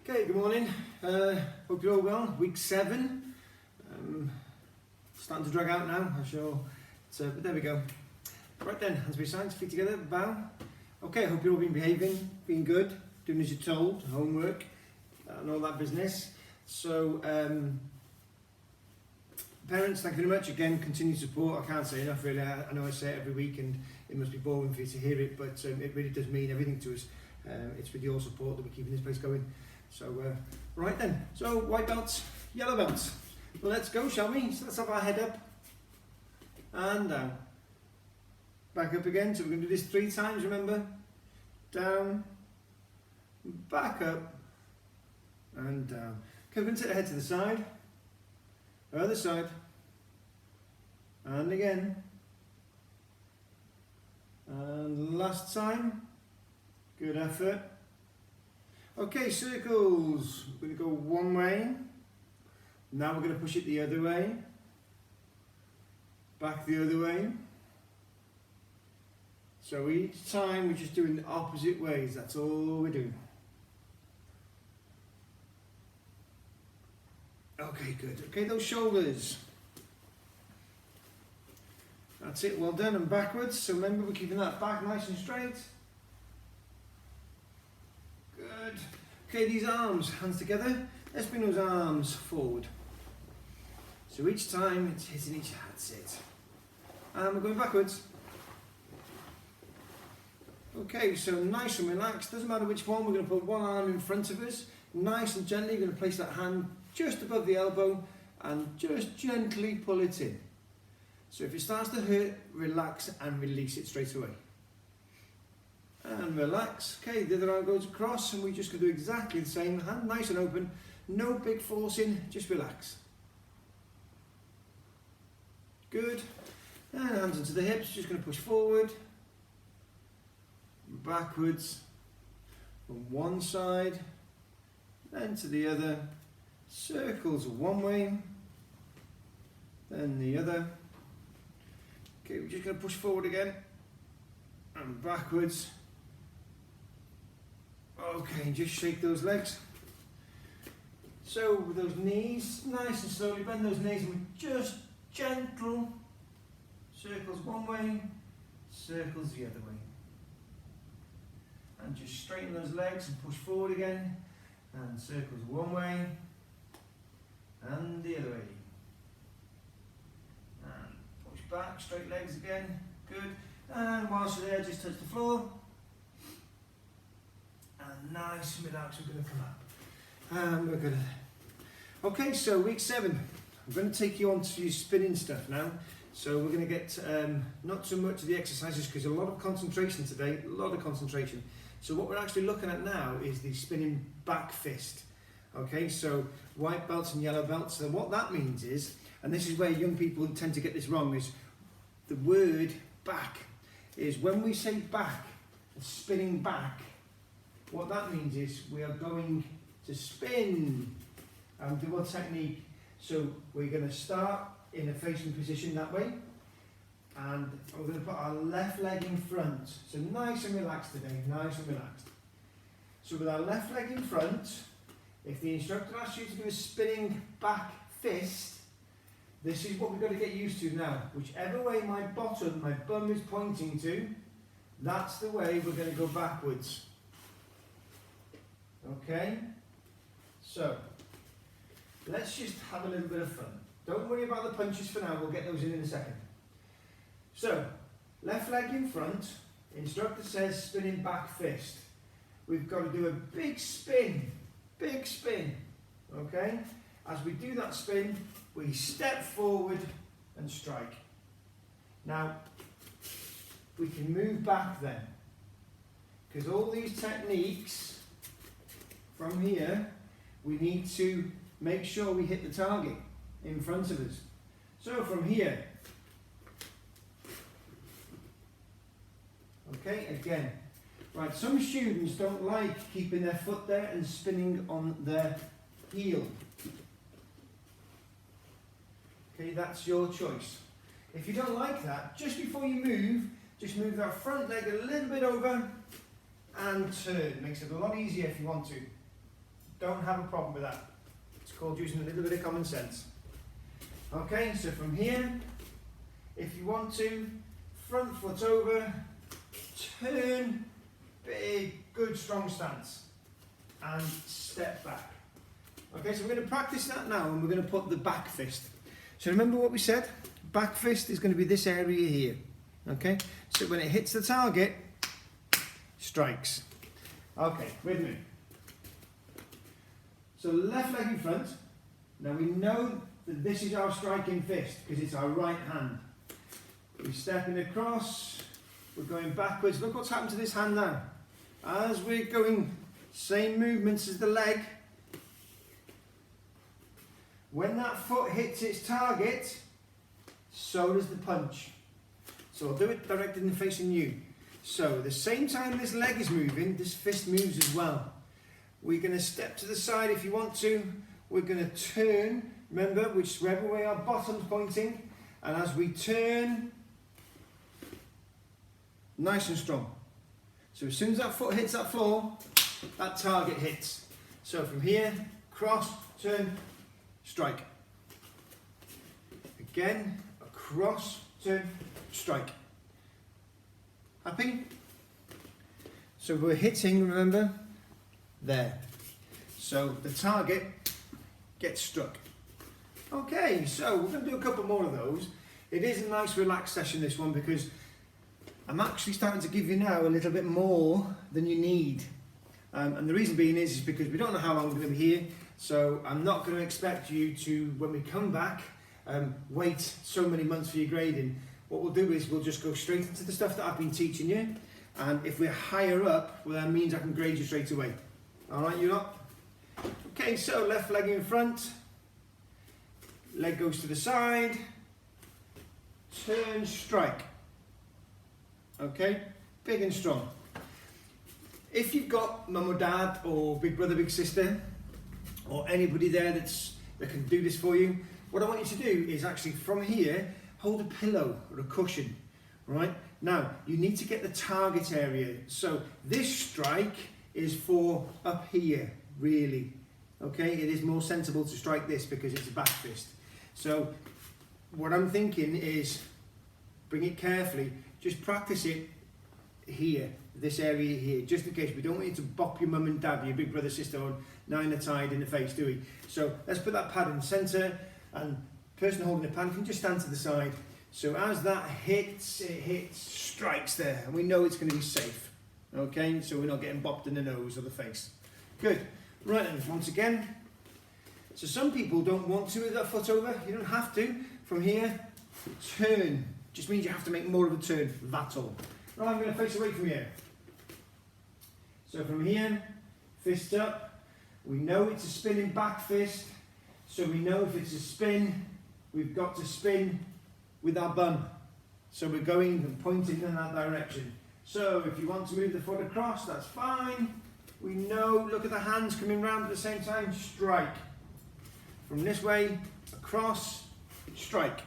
Okay, good morning. Hope you're all well. Week 7. Starting to drag out now, I'm sure. But there we go. Right then, hands beside, feet together, bow. Okay, hope you've all been behaving, being good, doing as you're told, homework, and all that business. So, parents, thank you very much. Again, continued support. I can't say enough, really. I know I say it every week, and it must be boring for you to hear it, but it really does mean everything to us. It's with your support that we're keeping this place going. So, right then. So, white belts, yellow belts. Well, let's go, shall we? So let's have our head up and down. Back up again. So we're going to do this 3 times, remember? Down, back up, and down. Okay, we're going to take the head to the side, other side, and again. And last time. Good effort. Okay, circles. We're going to go one way. Now we're going to push it the other way. Back the other way. So each time we're just doing the opposite ways. That's all we're doing. Okay, good. Okay, those shoulders. That's it, well done. And backwards. So remember, we're keeping that back nice and straight. Good. Okay, these arms, hands together. Let's bring those arms forward. So each time it's hitting each, that's it. And we're going backwards. Okay, so nice and relaxed. Doesn't matter which one. We're going to put one arm in front of us. Nice and gently. We're going to place that hand just above the elbow and just gently pull it in. So if it starts to hurt, relax and release it straight away. And relax. Okay, the other arm goes across and we just going to do exactly the same. Hand nice and open. No big forcing, just relax. Good. And hands into the hips, just going to push forward. Backwards. From one side. Then to the other. Circles one way. Then the other. Okay, we're just going to push forward again. And backwards. Okay, just shake those legs. So with those knees, nice and slowly bend those knees and with just gentle circles one way, circles the other way. And just straighten those legs and push forward again. And circles one way and the other way. And push back, straight legs again. Good. And whilst you're there, just touch the floor. And nice and relaxed, we're going to come up. And we're going to... Okay, so week 7. I'm going to take you on to your spinning stuff now. So we're going to get not so much of the exercises because a lot of concentration today, a lot of concentration. So what we're actually looking at now is the spinning back fist. Okay, so white belts and yellow belts. So what that means is, and this is where young people tend to get this wrong, is the word back. Is when we say back, spinning back, what that means is we are going to spin and do a technique. So we're going to start in a facing position that way, and we're going to put our left leg in front. So nice and relaxed today, nice and relaxed. So with our left leg in front, if the instructor asks you to do a spinning back fist, this is what we've got to get used to now. Whichever way my bum is pointing to, that's the way we're going to go backwards. Okay? So, let's just have a little bit of fun. Don't worry about the punches for now, we'll get those in a second. So, left leg in front, instructor says spinning back fist. We've got to do a big spin, okay? As we do that spin, we step forward and strike. Now, we can move back then, because all these techniques from here, we need to make sure we hit the target in front of us. So from here, okay, again. Right, some students don't like keeping their foot there and spinning on their heel. Okay, that's your choice. If you don't like that, just before you move, just move that front leg a little bit over and turn. Makes it a lot easier if you want to. Don't have a problem with that. It's called using a little bit of common sense. Okay, so from here, if you want to, front foot over, turn, big, good, strong stance, and step back. Okay, so we're going to practice that now, and we're going to put the back fist. So remember what we said? Back fist is going to be this area here. Okay, so when it hits the target, strikes. Okay, with me. So left leg in front. Now we know that this is our striking fist because it's our right hand. We're stepping across, we're going backwards. Look what's happened to this hand now. As we're going, same movements as the leg. When that foot hits its target, so does the punch. So I'll do it directed and facing you. So the same time this leg is moving, this fist moves as well. We're going to step to the side if you want to. We're going to turn, remember, whichever way our bottom's pointing. And as we turn, nice and strong. So as soon as that foot hits that floor, that target hits. So from here, cross, turn, strike. Again, across, turn, strike. Happy? So we're hitting, remember, there. So the target gets struck. Okay, so we're going to do a couple more of those. It is a nice relaxed session, this one, because I'm actually starting to give you now a little bit more than you need. And the reason being is because we don't know how long we're going to be here, so I'm not going to expect you to, when we come back, wait so many months for your grading. What we'll do is we'll just go straight into the stuff that I've been teaching you, and if we're higher up, well, that means I can grade you straight away. Alright, you lot? Okay, so left leg in front, leg goes to the side, turn, strike. Okay, big and strong. If you've got mum or dad or big brother, big sister, or anybody there that can do this for you, what I want you to do is actually from here, hold a pillow or a cushion, right? Now, you need to get the target area. So this strike is for up here, really. Okay, it is more sensible to strike this because it's a back fist. So what I'm thinking is bring it carefully, just practice it here, this area here, just in case. We don't want you to bop your mum and dad, your big brother, sister on nine-a-tide in the face, do we? So let's put that pad in the centre, and person holding the pad can just stand to the side. So as that hits, it hits, strikes there, and we know it's going to be safe. Okay, so we're not getting bopped in the nose or the face. Good. Right then, once again. So some people don't want to with that foot over. You don't have to. From here, turn. Just means you have to make more of a turn, that's all. Right, I'm going to face away from here. So from here, fist up. We know it's a spinning back fist. So we know if it's a spin, we've got to spin with our bum. So we're going and pointing in that direction. So if you want to move the foot across, that's fine. We know, look at the hands coming round at the same time, strike. From this way, across, strike.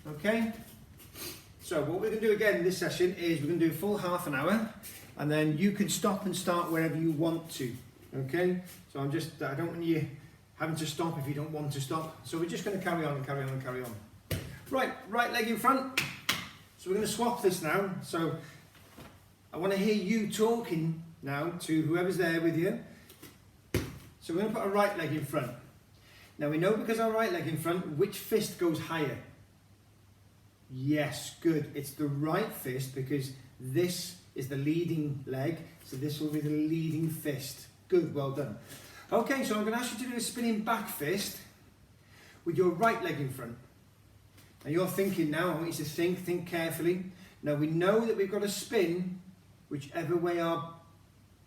Okay? So what we're going to do again in this session is we're going to do a full half an hour, and then you can stop and start wherever you want to. Okay? So I don't want you having to stop if you don't want to stop. So we're just going to carry on and carry on and carry on. Right leg in front. So we're going to swap this now. So I want to hear you talking now to whoever's there with you. So we're going to put a right leg in front. Now we know because our right leg in front, which fist goes higher? Yes, good. It's the right fist because this is the leading leg. So this will be the leading fist. Good, well done. Okay, so I'm going to ask you to do a spinning back fist with your right leg in front. Now you're thinking now, I want you to think carefully. Now we know that we've got to spin whichever way our,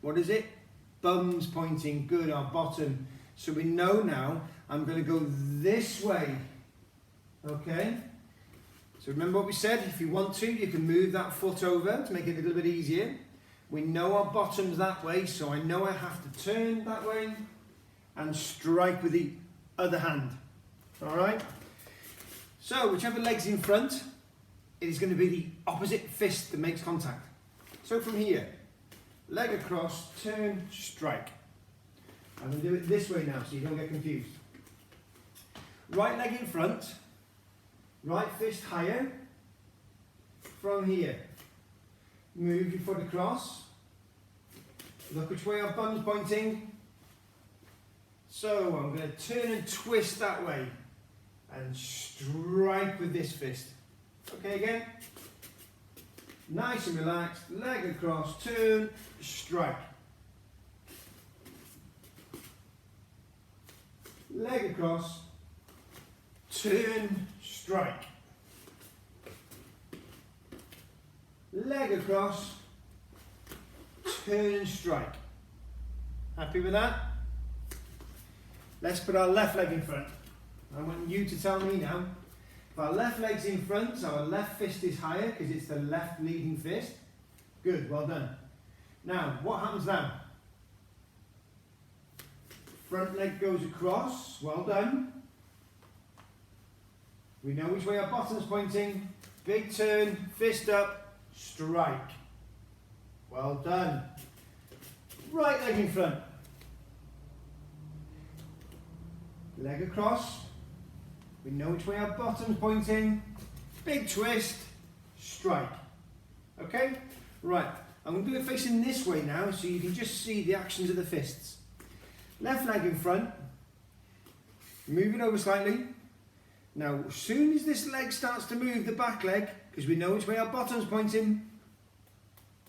what is it? Bum's pointing, good, our bottom. So we know now, I'm going to go this way, okay? So remember what we said, if you want to, you can move that foot over to make it a little bit easier. We know our bottom's that way, so I know I have to turn that way and strike with the other hand, all right? So whichever leg's in front, it is going to be the opposite fist that makes contact. So from here, leg across, turn, strike. I'm going to do it this way now so you don't get confused. Right leg in front, right fist higher, from here. Move your foot across, look which way our bum's pointing. So I'm going to turn and twist that way and strike with this fist. Okay, again. Nice and relaxed, leg across, turn, strike. Leg across, turn, strike. Leg across, turn, strike. Happy with that? Let's put our left leg in front. I want you to tell me now. If our left leg's in front, so our left fist is higher because it's the left leading fist. Good, well done. Now, what happens now? Front leg goes across, well done. We know which way our bottom's pointing. Big turn, fist up, strike. Well done. Right leg in front. Leg across. We know which way our bottom's pointing. Big twist, strike. Okay? Right, I'm going to do it facing this way now so you can just see the actions of the fists. Left leg in front. Move it over slightly. Now, as soon as this leg starts to move, the back leg, because we know which way our bottom's pointing,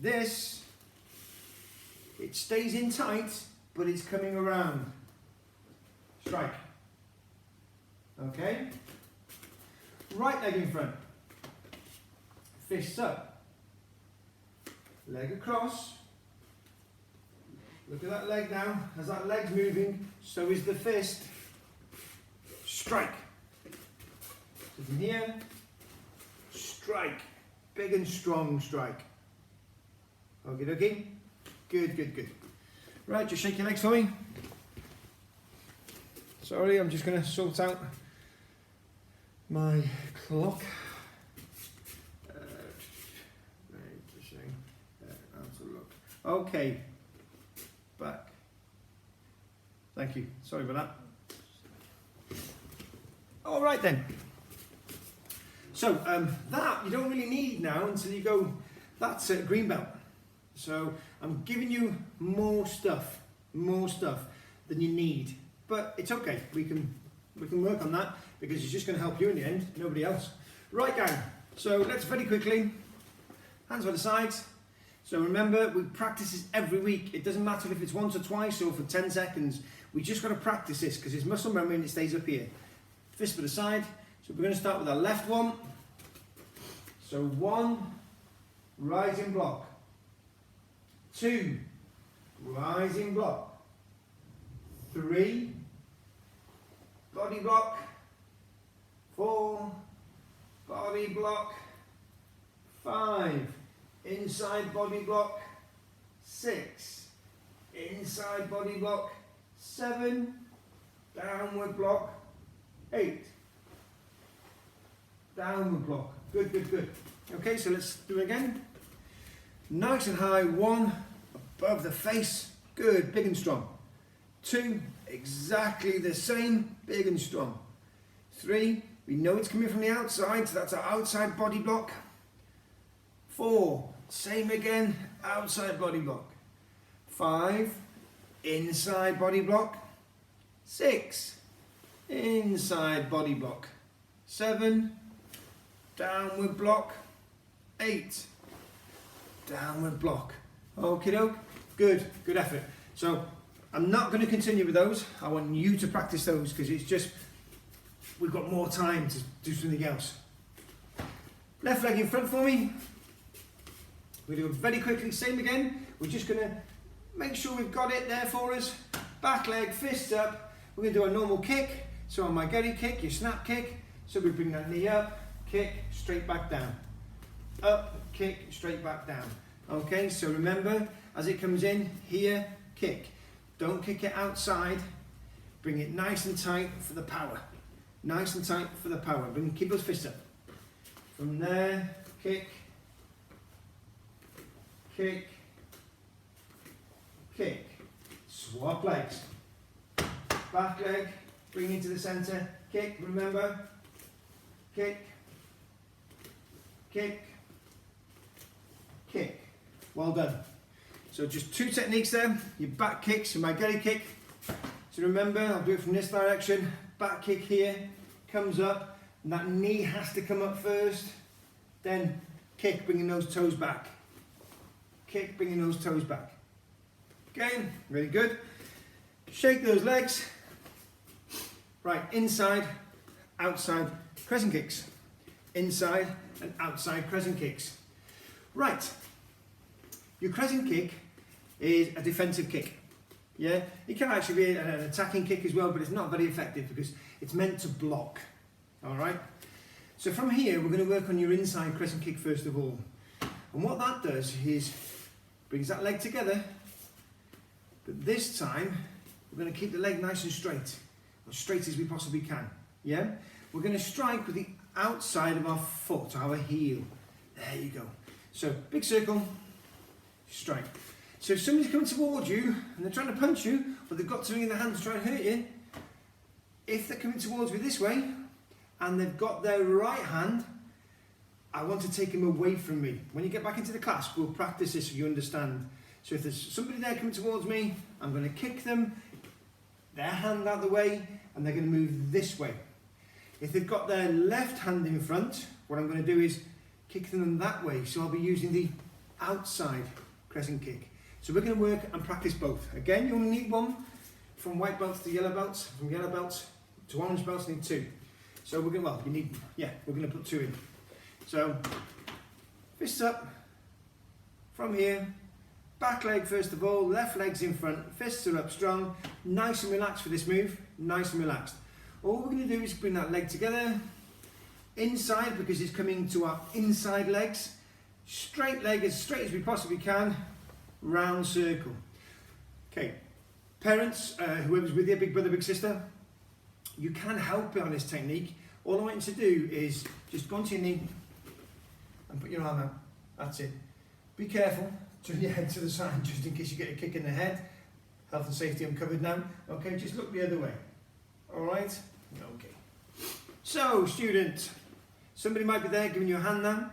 this, it stays in tight, but it's coming around. Strike. Okay? Right leg in front. Fists up. Leg across. Look at that leg now. As that leg's moving, so is the fist. Strike. So from here, strike. Big and strong strike. Okie dokie. Good, good, good. Right, just shake your legs for me. Sorry, I'm just going to sort out my clock. Okay. Back. Thank you. Sorry about that. All right then. So that you don't really need now until you go. That's a green belt. So I'm giving you more stuff than you need. But it's okay. We can work on that because it's just going to help you in the end, nobody else. Right, gang. So let's very quickly. Hands by the sides. So remember, we practice this every week. It doesn't matter if it's once or twice or for 10 seconds. We just got to practice this because it's muscle memory and it stays up here. Fist by the side. So we're going to start with our left one. So 1, rising block. 2, rising block. 3, body block. 4, body block. 5, inside body block. 6, inside body block. 7, downward block. 8, downward block. Good, good, good. Okay, so let's do it again. Nice and high. 1, above the face. Good, big and strong. 2, exactly the same, big and strong. 3, we know it's coming from the outside, so that's our outside body block. 4, same again, outside body block. 5, inside body block. 6, inside body block. 7, downward block. 8, downward block. Okie doke. Good, good effort. So I'm not going to continue with those. I want you to practice those because it's just, we've got more time to do something else. Left leg in front for me. We're going to do it very quickly, same again. We're just going to make sure we've got it there for us. Back leg, fists up. We're going to do a normal kick. So on my gutty kick, your snap kick. So we bring that knee up, kick, straight back down. Up, kick, straight back down. Okay, so remember, as it comes in, here, kick. Don't kick it outside. Bring it nice and tight for the power. Nice and tight for the power. Keep those fists up. From there, kick, kick, kick. Swap legs. back leg, bring into the centre, kick, remember, kick, kick, kick. Well done. So just 2 techniques there, your back kicks, your Magari kick. So remember, I'll do it from this direction, back kick here, comes up, and that knee has to come up first, then kick, bringing those toes back. Kick, bringing those toes back. Okay, very good. Shake those legs. Right, inside, outside, crescent kicks. Inside and outside crescent kicks. Right, your crescent kick is a defensive kick. Yeah, it can actually be an attacking kick as well, but it's not very effective because it's meant to block. All right. So from here, we're going to work on your inside crescent kick first of all. And what that does is brings that leg together, but this time we're going to keep the leg nice and straight, as straight as we possibly can. Yeah, we're going to strike with the outside of our foot, our heel. There you go. So big circle, strike. So if somebody's coming towards you and they're trying to punch you, or they've got something in their hand to try and hurt you, if they're coming towards me this way and they've got their right hand, I want to take them away from me. When you get back into the class, we'll practice this so you understand. So if there's somebody there coming towards me, I'm going to kick them, their hand out the way, and they're going to move this way. If they've got their left hand in front, what I'm going to do is kick them that way. So I'll be using the outside crescent kick. So we're going to work and practice both. Again, you'll need one from white belts to yellow belts, from yellow belts to orange belts, you need 2. So we're going to, well, you need, yeah, we're going to put 2 in. So, fists up, from here, back leg first of all, left leg's in front, fists are up strong, nice and relaxed for this move, nice and relaxed. All we're going to do is bring that leg together, inside because it's coming to our inside legs, straight leg as straight as we possibly can, round circle. Okay, parents, whoever's with you, big brother, big sister, you can help on this technique. All I want you to do is just go onto your knee and put your arm out. That's it. Be careful, turn your head to the side just in case you get a kick in the head. Health and safety I'm covered now. Okay, just look the other way. Alright? Okay. So, student, somebody might be there giving you a hand now.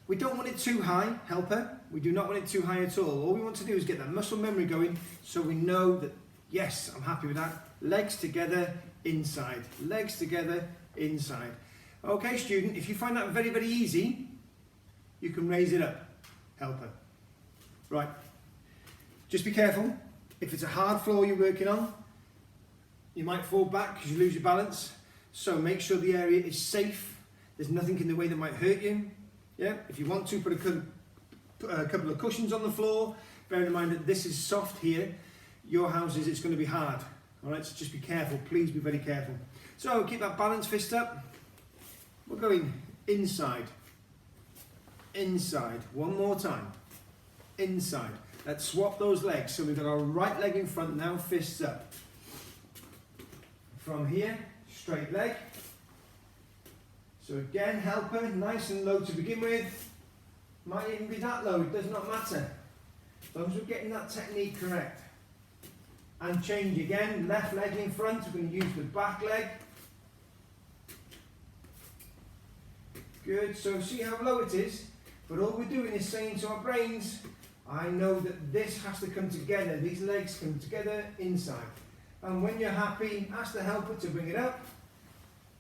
We don't want it too high, helper. We do not want it too high at all. All we want to do is get that muscle memory going so we know that, yes, I'm happy with that. Legs together, inside. Legs together, inside. Okay, student, if you find that very, very easy, you can raise it up. Helper. Right. Just be careful. If it's a hard floor you're working on, you might fall back because you lose your balance. So make sure the area is safe. There's nothing in the way that might hurt you. Yeah. If you want to, put a couple of cushions on the floor. Bearing in mind that this is soft here. Your houses, it's going to be hard. All right. So just be careful. Please be very careful. So keep that balance, fist up. We're going inside. Inside. One more time. Inside. Let's swap those legs. So we've got our right leg in front now, fists up. From here, straight leg. So again, helper, nice and low to begin with. Might even be that low, it does not matter. As long as we're getting that technique correct. And change again, left leg in front, we're going to use the back leg. Good, so see how low it is? But all we're doing is saying to our brains, I know that this has to come together, these legs come together inside. And when you're happy, ask the helper to bring it up,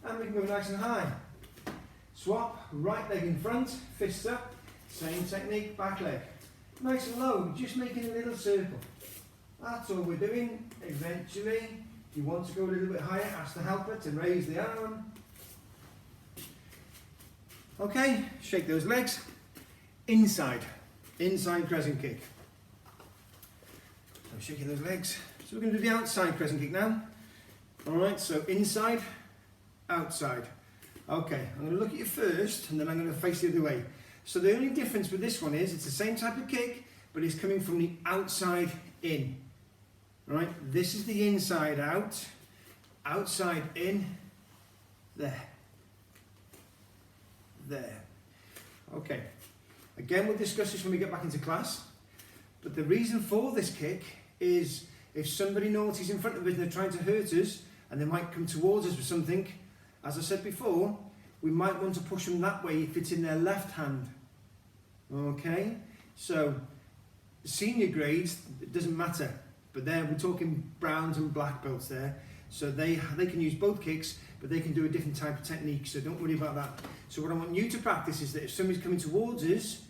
and we can go nice and high. Swap, right leg in front, fists up, same technique, back leg. Nice and low, just making a little circle. That's all we're doing. Eventually, if you want to go a little bit higher, ask the helper to raise the arm. Okay, shake those legs. Inside crescent kick. So shaking those legs. So we're going to do the outside crescent kick now. Alright, so inside, outside. Okay, I'm going to look at you first and then I'm going to face the other way. So the only difference with this one is it's the same type of kick, but it's coming from the outside in. Alright, this is the inside out, outside in, there. There. Okay. Again, we'll discuss this when we get back into class. But the reason for this kick is if somebody naughty's in front of us and they're trying to hurt us, and they might come towards us with something. As I said before, we might want to push them that way if it's in their left hand. Okay, so senior grades, it doesn't matter, but there we're talking browns and black belts there, so they can use both kicks, but they can do a different type of technique, so don't worry about that. So what I want you to practice is that if somebody's coming towards us,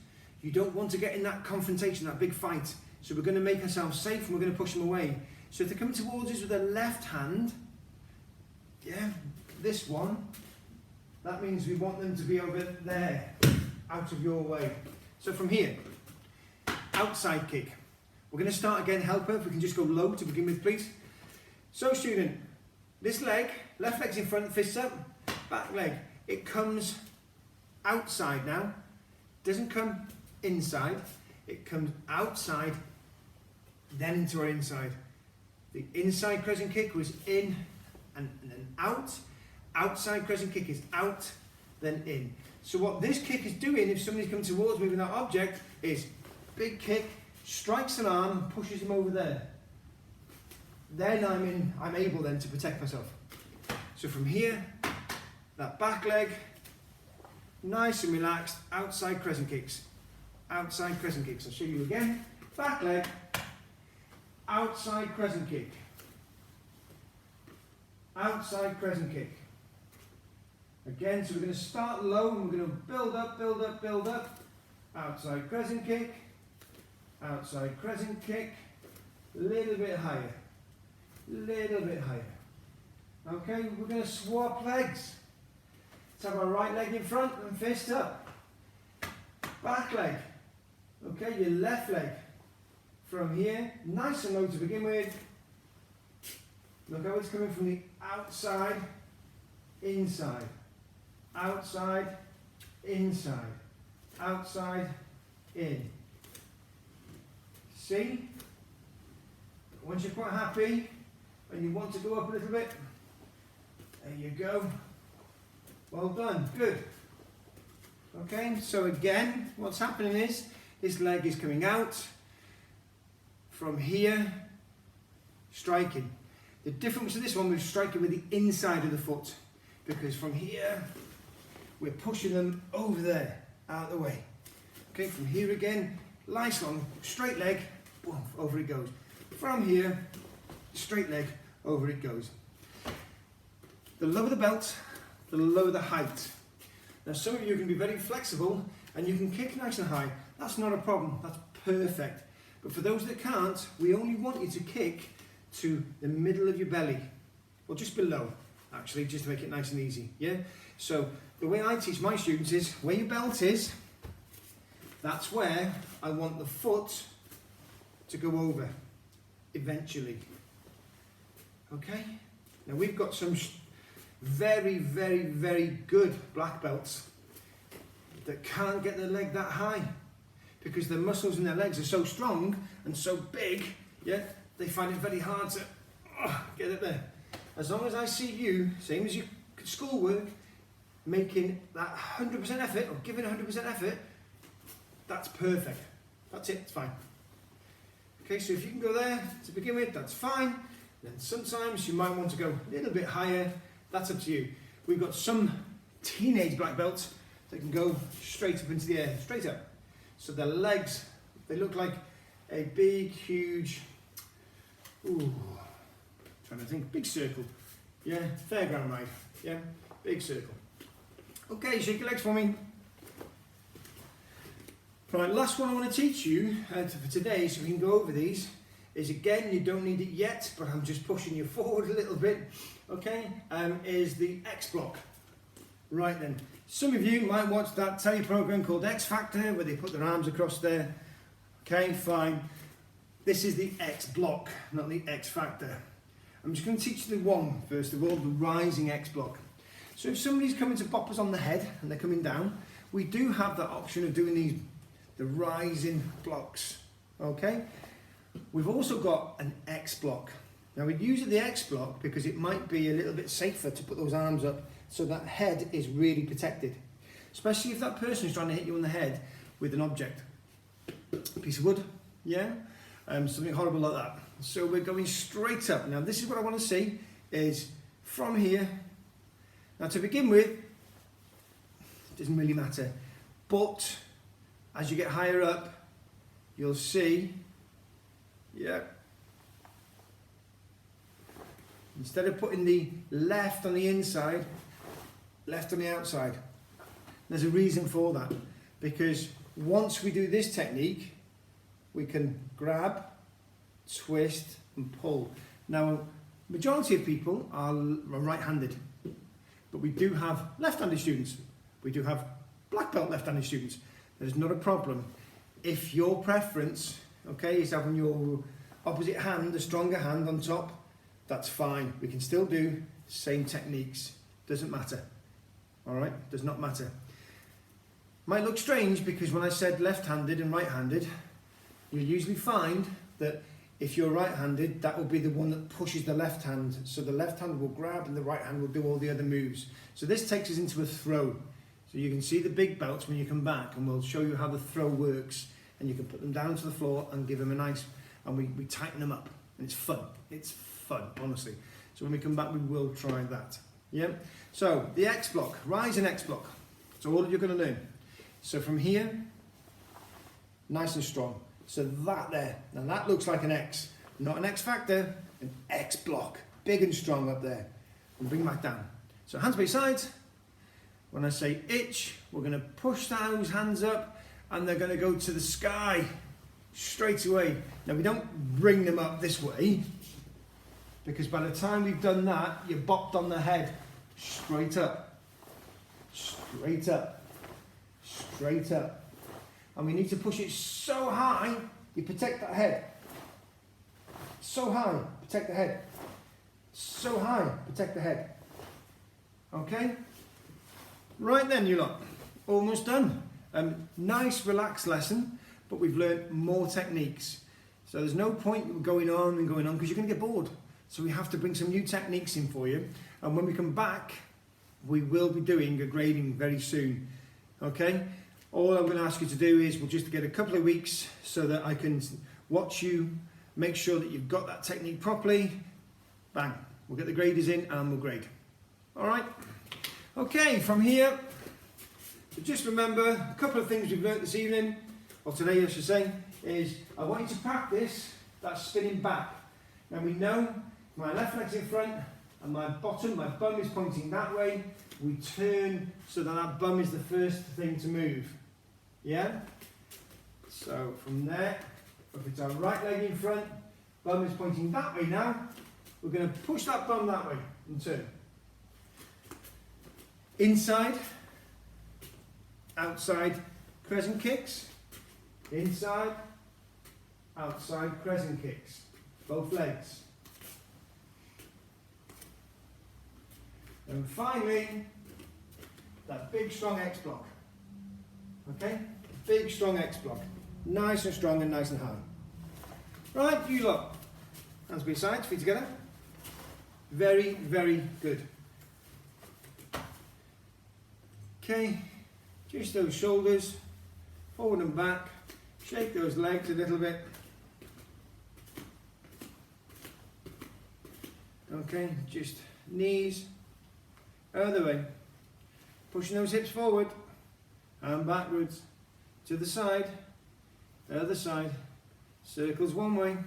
you don't want to get in that confrontation, that big fight. So we're going to make ourselves safe and we're going to push them away. So if they're coming towards us with their left hand, yeah, this one, that means we want them to be over there, out of your way. So from here, outside kick. We're going to start again, helper, if we can just go low to begin with, please. So student, this leg, left leg's in front, fists up, back leg, it comes outside now, doesn't come inside, it comes outside, then into our inside. The inside crescent kick was in and then out. Outside crescent kick is out, then in. So what this kick is doing, if somebody's come towards me with that object, is big kick, strikes an arm, pushes him over there. Then I'm able then to protect myself. So from here, that back leg, nice and relaxed, outside crescent kicks. Outside crescent kicks. I'll show you again. Back leg, outside crescent kick. Outside crescent kick. Again, so we're going to start low and we're going to build up, build up, build up. Outside crescent kick. Outside crescent kick. A little bit higher. Little bit higher. Okay, we're going to swap legs. Let's have our right leg in front and fist up. Back leg. Okay, your left leg. From here, nice and low to begin with. Look how it's coming from the outside, inside. Outside, inside. Outside, in. See? Once you're quite happy and you want to go up a little bit, there you go. Well done, good. Okay, so again, what's happening is, this leg is coming out, from here, striking. The difference with this one, we're striking with the inside of the foot, because from here, we're pushing them over there, out of the way. Okay, from here again, nice long, straight leg, boom, over it goes. From here, straight leg, over it goes. The lower the belt, the lower the height. Now some of you can be very flexible and you can kick nice and high. That's not a problem, that's perfect. But for those that can't, we only want you to kick to the middle of your belly, or just below, actually, just to make it nice and easy, yeah? So the way I teach my students is, where your belt is, that's where I want the foot to go over, eventually. Okay? Now we've got some very, very, very good black belts that can't get their leg that high because their muscles in their legs are so strong and so big, yeah, they find it very hard to get it there. As long as I see you, same as your schoolwork, making that 100% effort or giving 100% effort, that's perfect. That's it, it's fine. Okay, so if you can go there to begin with, that's fine. Then sometimes you might want to go a little bit higher. That's up to you. We've got some teenage black belts that can go straight up into the air, straight up. So their legs, they look like a big, huge, trying to think, big circle. Yeah, fairground ride. Yeah, big circle. Okay, shake your legs for me. Right, last one I want to teach you for today, so we can go over these, is again, you don't need it yet, but I'm just pushing you forward a little bit, okay, is the X block. Right then, some of you might watch that telly program called X Factor, where they put their arms across there. Okay, fine. This is the X block, not the X Factor. I'm just going to teach you the one, first of all, the rising X block. So if somebody's coming to pop us on the head, and they're coming down, we do have the option of doing the rising blocks, okay? We've also got an X block. Now we use the X block because it might be a little bit safer to put those arms up so that head is really protected. Especially if that person is trying to hit you on the head with an object. A piece of wood, yeah? Something horrible like that. So we're going straight up. Now this is what I want to see, is from here. Now to begin with, it doesn't really matter, but as you get higher up, you'll see, yeah, instead of putting the left on the inside, left on the outside. There's a reason for that, because once we do this technique, we can grab, twist and pull. Now, majority of people are right-handed, but we do have left-handed students. We do have black belt left-handed students. There's not a problem. If your preference, okay, is having your opposite hand, a stronger hand on top, that's fine. We can still do the same techniques. Doesn't matter. All right, does not matter. Might look strange because when I said left-handed and right-handed, you'll usually find that if you're right-handed, that will be the one that pushes the left hand. So the left hand will grab and the right hand will do all the other moves. So this takes us into a throw. So you can see the big belts when you come back, and we'll show you how the throw works. And you can put them down to the floor and give them a nice, and we tighten them up. And it's fun. It's fun, honestly. So when we come back, we will try that. Yeah? So the X block, rise and X block. So all that you're going to learn. So from here, nice and strong. So that there, now that looks like an X, not an X factor, an X block, big and strong up there. And bring back down. So hands by your sides. When I say itch, we're going to push those hands up and they're going to go to the sky straight away. Now we don't bring them up this way, because by the time we've done that, you're bopped on the head. Straight up, straight up, straight up. And we need to push it so high, you protect that head. So high, protect the head. So high, protect the head. Okay? Right then, you lot. Almost done. Nice, relaxed lesson, but we've learned more techniques. So there's no point going on and going on, because you're going to get bored. So we have to bring some new techniques in for you. And when we come back, we will be doing a grading very soon. Okay? All I'm going to ask you to do is we'll just get a couple of weeks so that I can watch you, make sure that you've got that technique properly. Bang. We'll get the graders in and we'll grade. All right? Okay, from here, so just remember a couple of things we've learnt this evening, or today I should say, is I want you to practice that spinning back. Now we know my left leg's in front and my bum is pointing that way. We turn so that that bum is the first thing to move. Yeah? So from there, if it's our right leg in front, bum is pointing that way now, we're going to push that bum that way and turn. Inside, outside, crescent kicks. Inside, outside, crescent kicks. Both legs. And finally, that big strong X block. Okay? Big strong X block. Nice and strong and nice and high. Right, you lot. Hands by your sides, feet together. Very, very good. Okay, just those shoulders, forward and back. Shake those legs a little bit. Okay, just knees, other way. Pushing those hips forward and backwards to the side, other side. Circles one way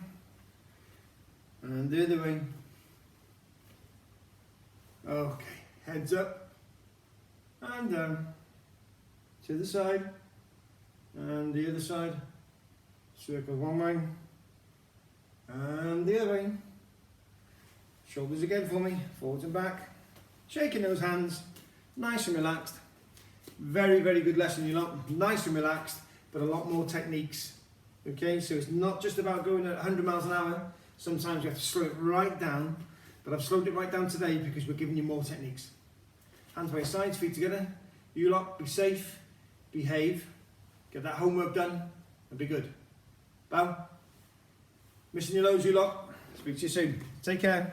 and the other way. Okay, heads up and down to the side and the other side. Circle one way and the other way. Shoulders again for me, forwards and back. Shaking those hands, nice and relaxed. Very, very good lesson, you lot. Nice and relaxed, but a lot more techniques. Okay, so it's not just about going at 100 miles an hour. Sometimes you have to slow it right down, but I've slowed it right down today because we're giving you more techniques. Hands by your sides, feet together. You lot, be safe, behave, get that homework done, and be good. Bow. Missing your loads, you lot. Speak to you soon. Take care.